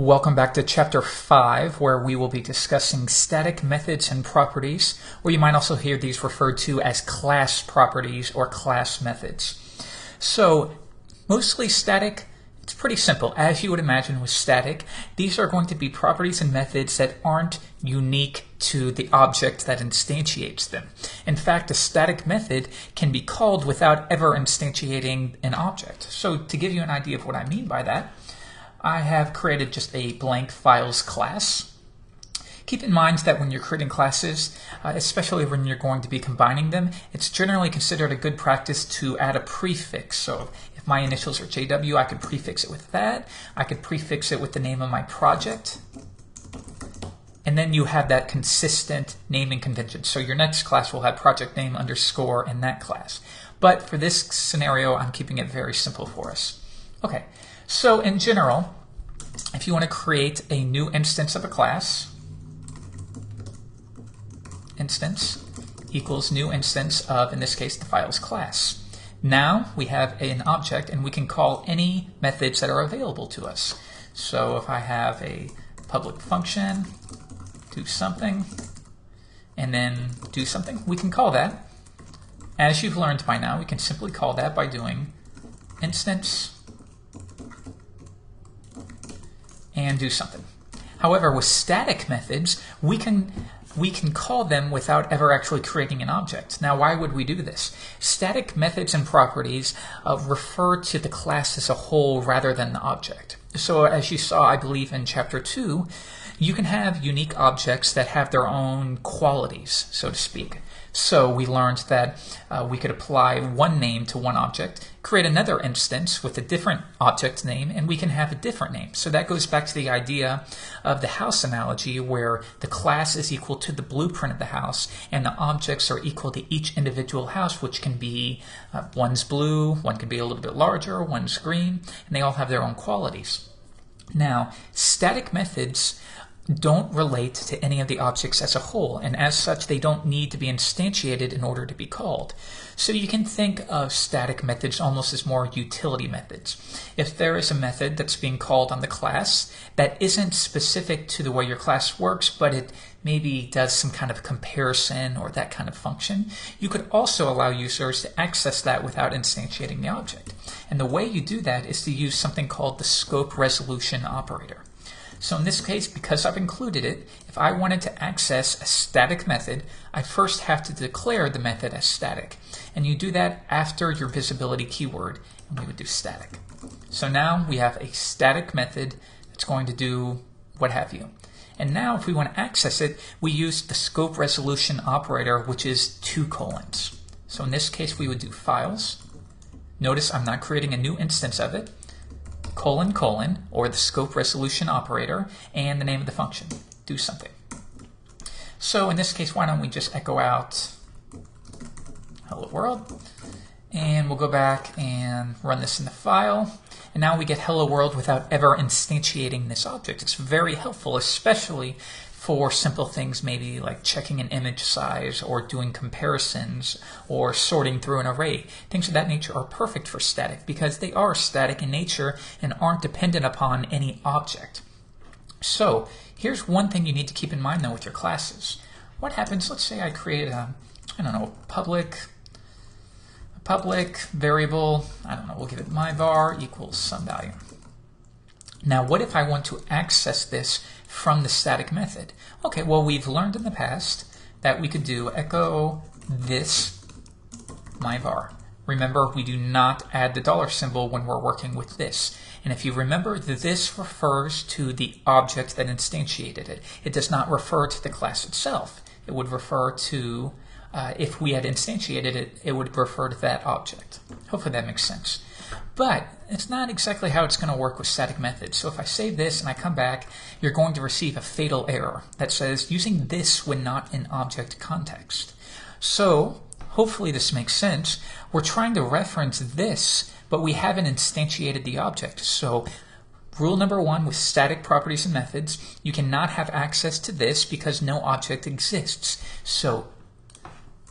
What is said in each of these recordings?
Welcome back to Chapter 5, where we will be discussing static methods and properties, or you might also hear these referred to as class properties or class methods. So, mostly static, it's pretty simple. As you would imagine with static, these are going to be properties and methods that aren't unique to the object that instantiates them. In fact, a static method can be called without ever instantiating an object. So, to give you an idea of what I mean by that, I have created just a blank files class. Keep in mind that when you're creating classes, especially when you're going to be combining them, it's generally considered a good practice to add a prefix. So if my initials are JW, I could prefix it with that. I could prefix it with the name of my project. And then you have that consistent naming convention. So your next class will have project name underscore in that class. But for this scenario, I'm keeping it very simple for us. Okay. So in general, if you want to create a new instance of a class, instance equals new instance of, in this case, the files class. Now we have an object and we can call any methods that are available to us. So if I have a public function, do something, and then do something, we can call that. As you've learned by now, we can simply call that by doing instance and do something. However, with static methods, we can call them without ever actually creating an object. Now, why would we do this? Static methods and properties refer to the class as a whole rather than the object. So as you saw, I believe in Chapter 2, you can have unique objects that have their own qualities, so to speak. So we learned that we could apply one name to one object, create another instance with a different object name, and we can have a different name. So that goes back to the idea of the house analogy, where the class is equal to the blueprint of the house, and the objects are equal to each individual house, which can be one's blue, one can be a little bit larger, one's green, and they all have their own qualities. Now, static methods don't relate to any of the objects as a whole, and as such they don't need to be instantiated in order to be called. So you can think of static methods almost as more utility methods. If there is a method that's being called on the class that isn't specific to the way your class works, but it maybe does some kind of comparison or that kind of function, you could also allow users to access that without instantiating the object. And the way you do that is to use something called the scope resolution operator. So in this case, because I've included it, if I wanted to access a static method, I first have to declare the method as static. And you do that after your visibility keyword, and we would do static. So now we have a static method that's going to do what have you. And now if we want to access it, we use the scope resolution operator, which is 2 colons. So in this case, we would do files. Notice I'm not creating a new instance of it. Colon, colon, or the scope resolution operator, and the name of the function. Do something. So in this case, why don't we just echo out hello world, and we'll go back and run this in the file, and now we get hello world without ever instantiating this object. It's very helpful, especially for simple things maybe like checking an image size or doing comparisons or sorting through an array. Things of that nature are perfect for static because they are static in nature and aren't dependent upon any object. So here's one thing you need to keep in mind though with your classes. What happens, let's say I create a, public variable, we'll give it my var equals some value. Now, what if I want to access this from the static method? Okay, well, we've learned in the past that we could do echo this my var. Remember, we do not add the dollar symbol when we're working with this. And if you remember, this refers to the object that instantiated it. It does not refer to the class itself. It would refer to, if we had instantiated it, it would refer to that object. Hopefully that makes sense. But it's not exactly how it's going to work with static methods. So if I save this and I come back, you're going to receive a fatal error that says using this when not in object context. So hopefully this makes sense. We're trying to reference this, but we haven't instantiated the object. So rule number 1 with static properties and methods, you cannot have access to this because no object exists. So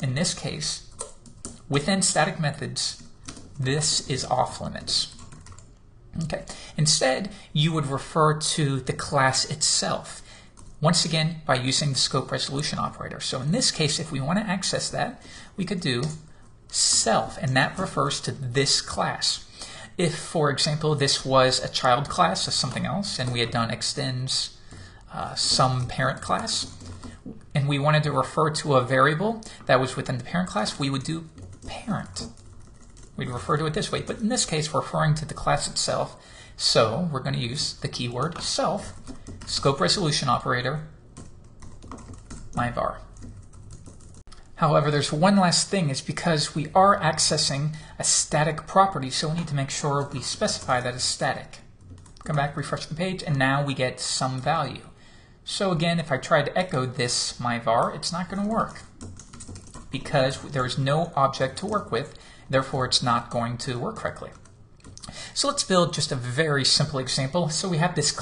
in this case, within static methods, this is off limits. Okay. Instead, you would refer to the class itself, once again by using the scope resolution operator. So in this case, if we want to access that, we could do self, and that refers to this class. If, for example, this was a child class of something else, and we had done extends some parent class, and we wanted to refer to a variable that was within the parent class, we would do parent. We'd refer to it this way, but in this case, we're referring to the class itself, so we're going to use the keyword self, scope resolution operator, myvar. However, there's one last thing, is because we are accessing a static property, so we need to make sure we specify that as static. Come back, refresh the page, and now we get some value. So again, if I try to echo this myvar, it's not going to work because there is no object to work with, therefore it's not going to work correctly. So let's build just a very simple example. So we have this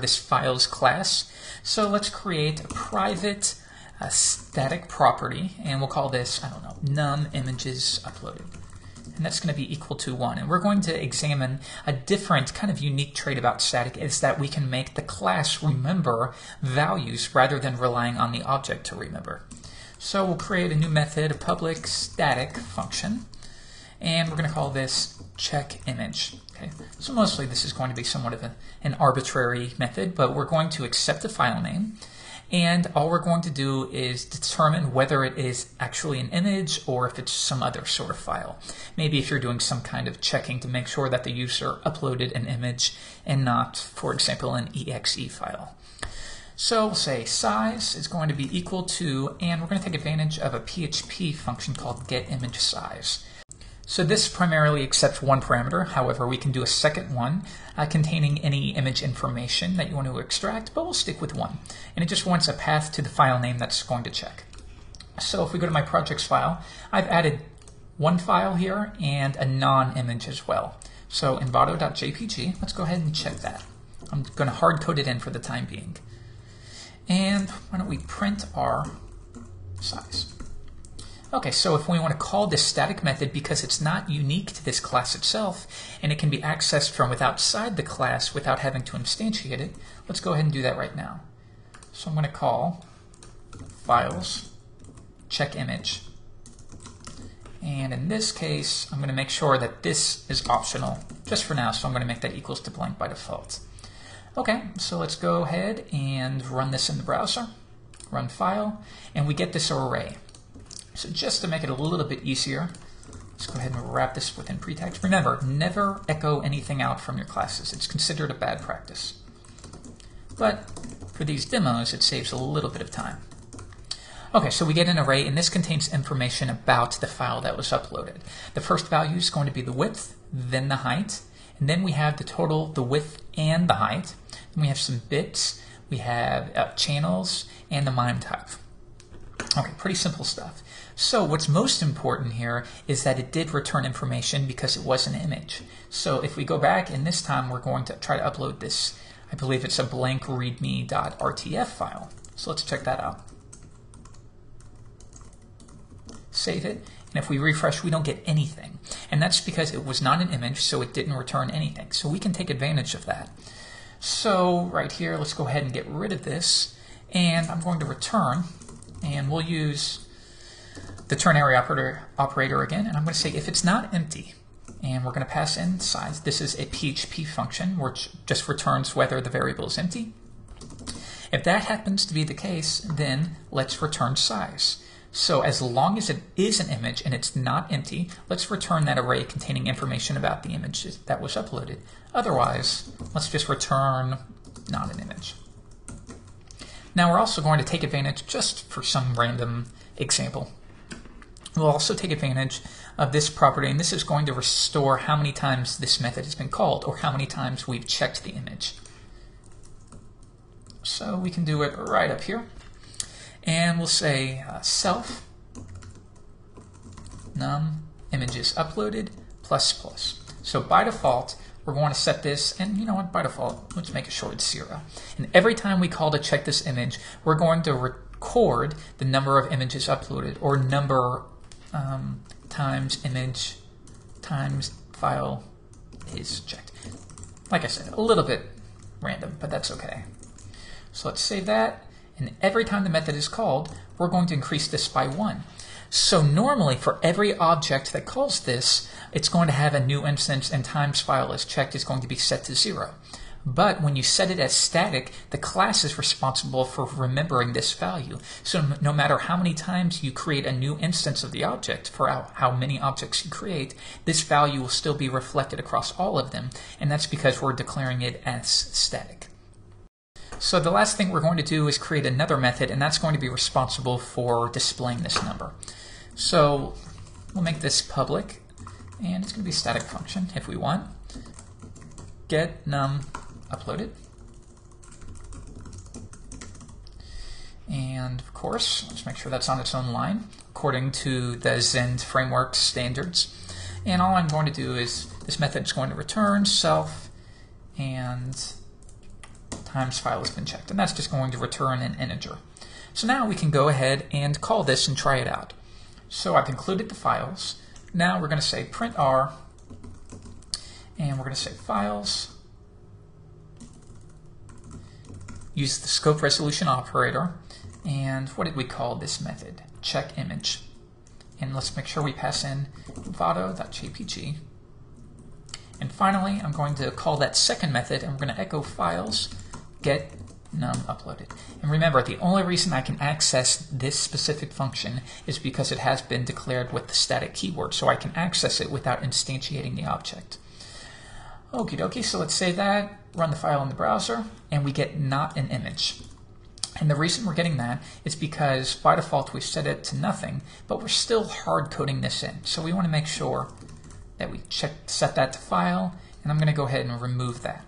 this file's class. So let's create a private static property, and we'll call this, I don't know, num images uploaded. And that's going to be equal to 1. And we're going to examine a different kind of unique trait about static, is that we can make the class remember values rather than relying on the object to remember. So we'll create a new method, a public static function, and we're going to call this checkImage. Okay. So mostly this is going to be somewhat of an arbitrary method, but we're going to accept the file name, and all we're going to do is determine whether it is actually an image or if it's some other sort of file. Maybe if you're doing some kind of checking to make sure that the user uploaded an image and not, for example, an exe file. So we'll say size is going to be equal to, and we're going to take advantage of a PHP function called getImageSize. So this primarily accepts one parameter. However, we can do a second one containing any image information that you want to extract, but we'll stick with one. And it just wants a path to the file name that's going to check. So if we go to my projects file, I've added one file here and a non-image as well. So envato.jpg, let's go ahead and check that. I'm going to hard code it in for the time being. And why don't we print our size? Okay, so if we want to call this static method, because it's not unique to this class itself, and it can be accessed from outside the class without having to instantiate it, let's go ahead and do that right now. So I'm going to call files checkImage. And in this case, I'm going to make sure that this is optional just for now, so I'm going to make that equals to blank by default. Okay, so let's go ahead and run this in the browser, run file, and we get this array. So just to make it a little bit easier, let's go ahead and wrap this within pretext. Remember, never echo anything out from your classes. It's considered a bad practice. But for these demos, it saves a little bit of time. Okay, so we get an array, and this contains information about the file that was uploaded. The first value is going to be the width, then the height, and then we have the total, the width, and the height. Then we have some bits, we have channels, and the MIME type. Okay, pretty simple stuff. So what's most important here is that it did return information because it was an image. So if we go back, and this time we're going to try to upload this, I believe it's a blank readme.rtf file. So let's check that out. Save it, and if we refresh, we don't get anything. And that's because it was not an image, so it didn't return anything. So we can take advantage of that. So right here, let's go ahead and get rid of this, and I'm going to return, and we'll use the ternary operator again, and I'm going to say if it's not empty, and we're going to pass in size. This is a PHP function which just returns whether the variable is empty. If that happens to be the case, then let's return size. So as long as it is an image and it's not empty, let's return that array containing information about the image that was uploaded. Otherwise, let's just return not an image. Now we're also going to take advantage, just for some random example, we'll also take advantage of this property, and this is going to restore how many times this method has been called, or how many times we've checked the image. So we can do it right up here, and we'll say self num images uploaded plus plus. So by default, we're going to set this, and you know what, by default, let's make it short, 0. And every time we call to check this image, we're going to record the number of images uploaded, or number times image times file is checked. Like I said, a little bit random, but that's okay. So let's save that, and every time the method is called, we're going to increase this by 1. So normally for every object that calls this, it's going to have a new instance, and times file is checked is going to be set to 0. But when you set it as static, the class is responsible for remembering this value. So no matter how many times you create a new instance of the object, for how many objects you create, this value will still be reflected across all of them, and that's because we're declaring it as static. So the last thing we're going to do is create another method, and that's going to be responsible for displaying this number. So we'll make this public, and it's going to be a static function if we want. Get num uploaded. And of course, let's make sure that's on its own line according to the Zend framework standards. And all I'm going to do is this method is going to return self and times file has been checked, and that's just going to return an integer. So now we can go ahead and call this and try it out. So I've included the files. Now we're going to say print r, and we're going to say files, use the scope resolution operator, and what did we call this method? Check image. And let's make sure we pass in envato.jpg. And finally, I'm going to call that second method, and we're going to echo files get num uploaded. And remember, the only reason I can access this specific function is because it has been declared with the static keyword, so I can access it without instantiating the object. Okie dokie, so let's save that, run the file in the browser, and we get not an image. And the reason we're getting that is because by default we set it to nothing, but we're still hard coding this in. So we want to make sure that we set that to file, and I'm going to go ahead and remove that.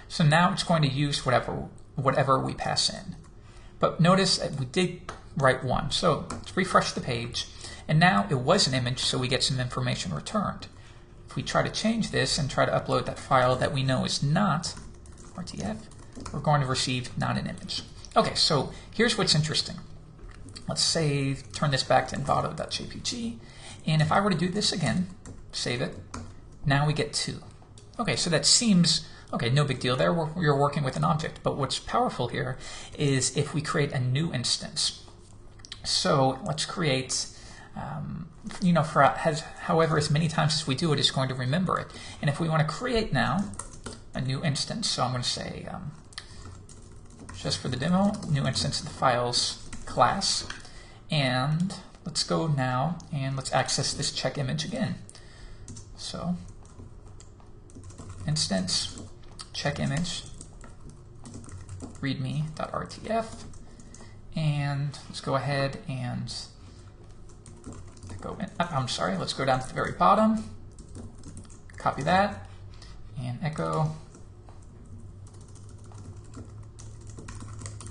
So now it's going to use whatever we pass in. But notice that we did write 1. So let's refresh the page, and now it was an image, so we get some information returned. If we try to change this and try to upload that file that we know is not RTF, we're going to receive not an image. Okay, so here's what's interesting. Let's save, turn this back to envato.jpg, and if I were to do this again, save it, now we get 2. Okay, so that seems, okay, no big deal there, you're working with an object, but what's powerful here is if we create a new instance. So let's create, however as many times as we do it, it's going to remember it. And if we want to create now a new instance, so I'm going to say, just for the demo, new instance of the files class, and let's go now and let's access this check image again. So instance check image readme.rtf, and let's go ahead and let's go down to the very bottom, copy that, and echo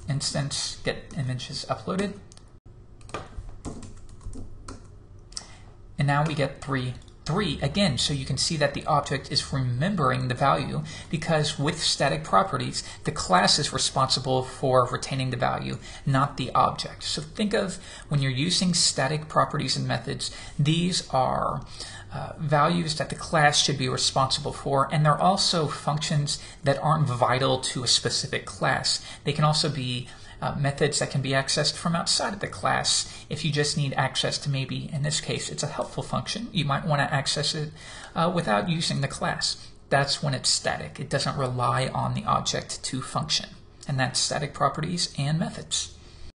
instance get images uploaded, and now we get 3 again, so you can see that the object is remembering the value because with static properties, the class is responsible for retaining the value, not the object. So think of when you're using static properties and methods, these are values that the class should be responsible for, and they're also functions that aren't vital to a specific class. They can also be methods that can be accessed from outside of the class if you just need access to, maybe in this case it's a helpful function, you might want to access it without using the class. That's when it's static. It doesn't rely on the object to function, and that's static properties and methods.